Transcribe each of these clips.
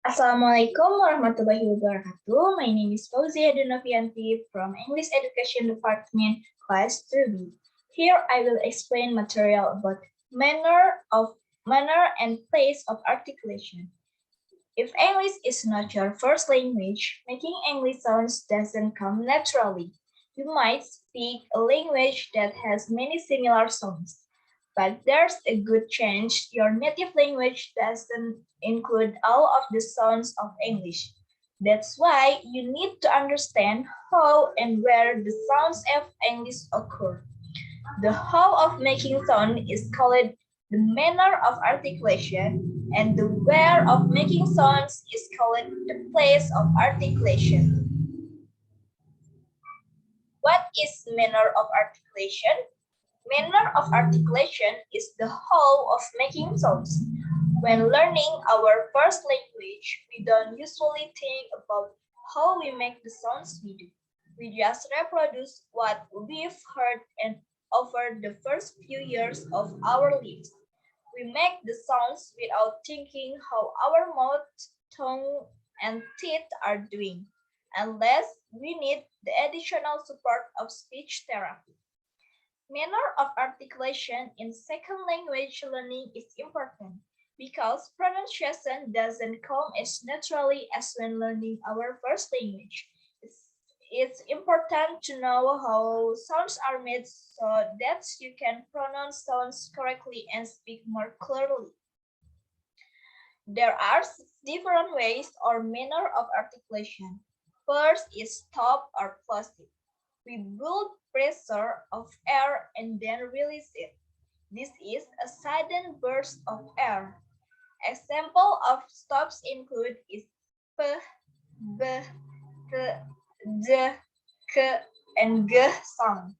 Assalamualaikum warahmatullahi wabarakatuh. My name is Fauziah Dwi Novianti from English Education Department, Class 2B. Here I will explain material about manner and place of articulation. If English is not your first language, making English sounds doesn't come naturally. You might speak a language that has many similar sounds, but there's a good chance your native language doesn't include all of the sounds of English. That's why you need to understand how and where the sounds of English occur. The how of making sound is called the manner of articulation, and the where of making sounds is called the place of articulation. What is manner of articulation? Manner of articulation is the how of making sounds. When learning our first language, we don't usually think about how we make the sounds we do. We just reproduce what we've heard and over the first few years of our lives. We make the sounds without thinking how our mouth, tongue, and teeth are doing, unless we need the additional support of speech therapy. Manner of articulation in second language learning is important because pronunciation doesn't come as naturally as when learning our first language. It's important to know how sounds are made so that you can pronounce sounds correctly and speak more clearly. There are different ways or manner of articulation. First is stop or plosive. We build pressure of air and then release it. This is a sudden burst of air. Example of stops include is p, b, t, d, k, and g sound.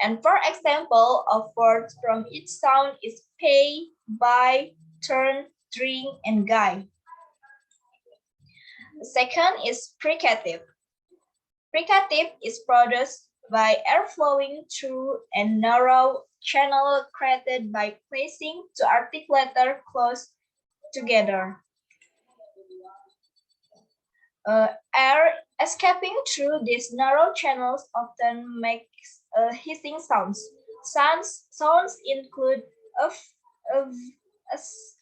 And for example of words from each sound is pay, buy, turn, drink, and guy. The second is fricative. Fricative is produced by air flowing through a narrow channel created by placing two articulate letters close together. Air escaping through these narrow channels often makes hissing sounds. Sounds include of, s,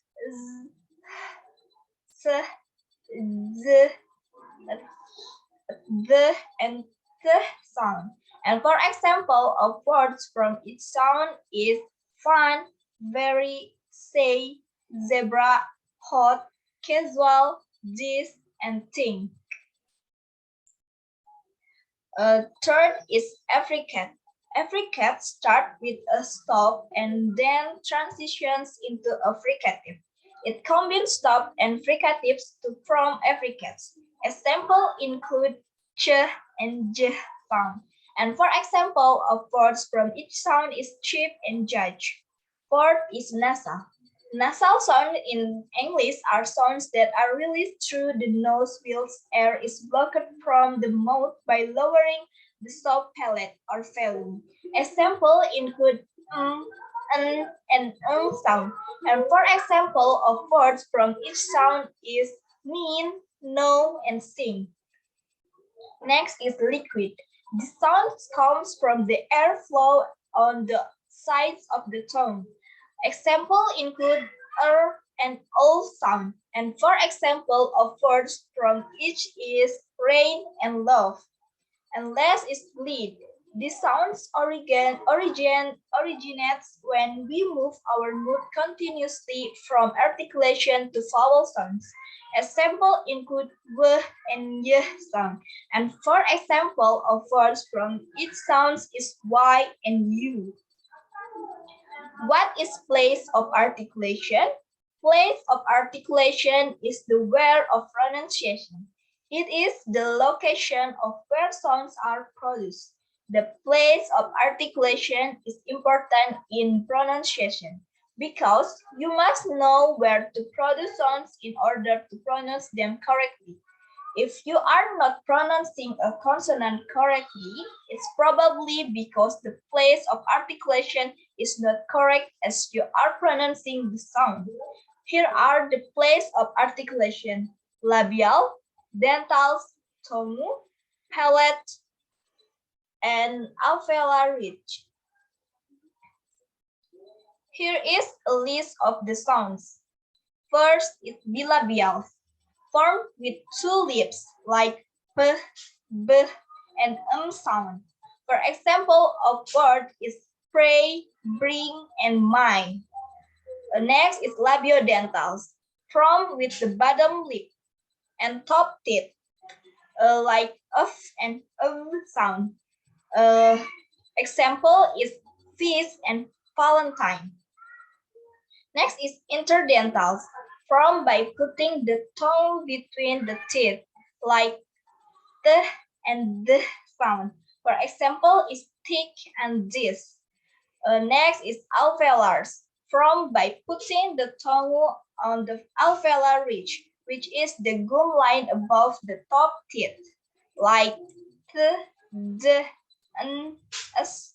z, z, the, and the sound. And for example of words from each sound is fun, very, say, zebra, hot, casual, this, and thing. Third is affricate. Affricate starts with a stop and then transitions into a fricative. It combines stop and fricatives to form affricates. Example include ch and j sound. And for example of words from each sound is cheap and judge. Fourth is nasal. Nasal sounds in English are sounds that are released through the nose whilst air is blocked from the mouth by lowering the soft palate or volume. Example include and sound. And for example of words from each sound is mean, know, and sing. Next is liquid. The sound comes from the airflow on the sides of the tongue. Example include and o sound. And for example of words from each is rain and love. And last is bleed. This sounds originates when we move our mouth continuously from articulation to vowel sounds. Example include w and y sound. And for example of words from each sounds is y and u. What is place of articulation? Place of articulation is the where of pronunciation. It is the location of where sounds are produced. The place of articulation is important in pronunciation because you must know where to produce sounds in order to pronounce them correctly. If you are not pronouncing a consonant correctly, it's probably because the place of articulation is not correct as you are pronouncing the sound. Here are the places of articulation: labial, dental, tongue, palate, and alveolar ridge. Here is a list of the sounds. First is bilabial, formed with two lips like p, b, and sound. For example, of word is pray, bring, and mine. Next is labiodentals, formed with the bottom lip and top teeth, like f and sound. Example is feast and Valentine. Next is interdentals, formed by putting the tongue between the teeth, like the and the sound. For example, is thick and this. Next is alveolars, formed by putting the tongue on the alveolar ridge, which is the gum line above the top teeth, like the, n, s,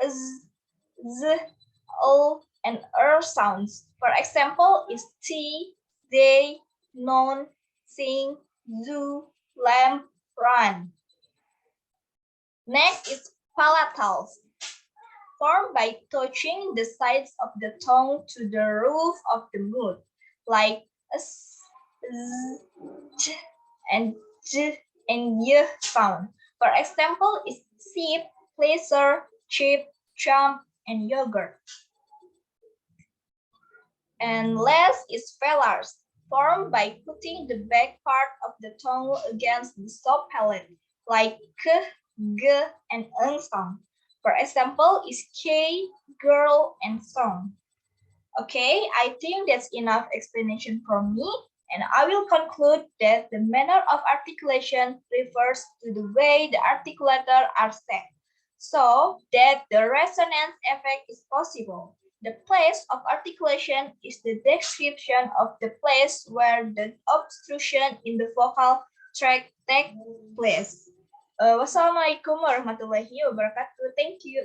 z, o, and sounds. For example, is t, they, non, sing, zoo, lamb, run. Next is palatals, formed by touching the sides of the tongue to the roof of the mouth, like s, z, ch, and j and y sound. For example, is sip, pleasure, chip, jump, and yogurt. And last is velars, formed by putting the back part of the tongue against the soft palate, like k, g, and sound. For example, is K, girl, and song. Okay, I think that's enough explanation from me, and I will conclude that the manner of articulation refers to the way the articulator are set, so that the resonance effect is possible. The place of articulation is the description of the place where the obstruction in the vocal tract takes place. Wassalamualaikum warahmatullahi wabarakatuh. Thank you.